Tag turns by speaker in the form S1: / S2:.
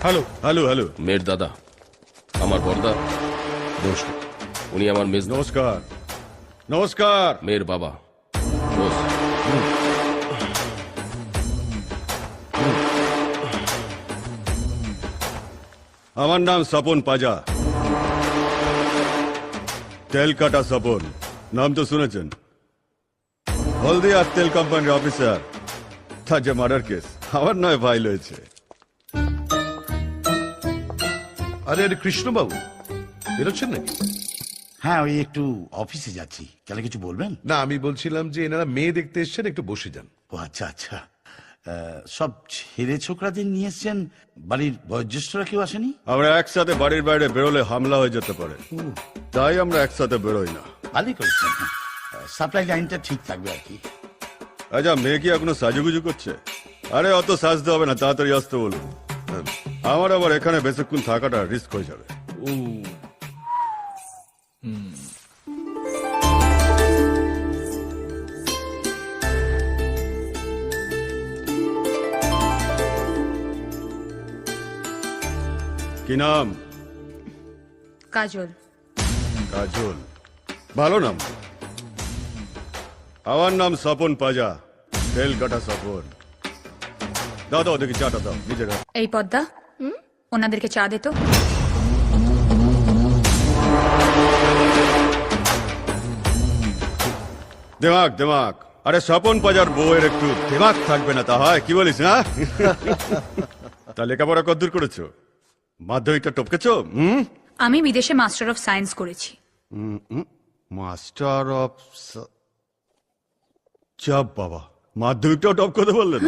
S1: Hello
S2: hello hello
S3: মেয়ের দাদা, আমার বড়দা।
S2: নমস্কার
S3: উনি আমার মেজ
S2: নমস্কার নমস্কার
S3: মেয়ের বাবা। বস,
S2: আমার নাম স্বপন পাজা, তেল কাটা স্বপন, নাম তো শুনেছেন। হলদিয়ার তেল কোম্পানির অফিসার, তার যে মার্ডার কেস আমার নয় ফাইল হয়েছে।
S1: আরে আরে কৃষ্ণবাবু বেরোচ্ছেন নাকি?
S4: হ্যাঁ, ওই একটু অফিসে যাচ্ছি। কেন কিছু বলবেন?
S1: না, আমি বলছিলাম যে এনারা মেয়ে দেখতে এসছেন, একটু বসে যান।
S4: ও আচ্ছা আচ্ছা। সব ছেলে ছোকরাদের নিয়ে এসছেন, বাড়ির বয়োজ্যেষ্ঠরা কেউ আসেনি?
S2: আমরা একসাথে বাড়ির বাইরে বেরোলে হামলা হয়ে যেতে পারে, তাই আমরা একসাথে বেরোই না।
S4: ভালোই করেছেন। সাপ্লাই লাইনটা ঠিক থাকবে আর কি।
S2: আচ্ছা, মেয়ে কি এখনো সাজুগুজু করছে? আরে অত সাজতে হবে না, তাড়াতাড়ি আসতে বলুন। আমার আবার এখানে বেশিক্ষণ থাকাটা রিস্ক হয়ে যাবে। কি নাম?
S5: কাজল।
S2: কাজল, ভালো নাম। আমার নাম স্বপন পাজা, তেল কাটা স্বপন। দাও দাও দেখি চাটা দাও নিজের হাতে।
S5: এই পদ্মা, ওনাদেরকে চা দে তো।
S2: দেমাক দেমাক, আরে স্বপন পাজার বউয়ের একটু দেমাক থাকবে না তা হয়? কি বলিস না? তা লেখাপড়া কদ্দূর করেছো? মাধ্যমিকটা টপকেছো?
S5: আমি বিদেশে মাস্টার অফ সায়েন্স করেছি।
S2: মাস্টার অফ চাপ বাবা, মাধ্যমিকটাও টপ করতে বললেন?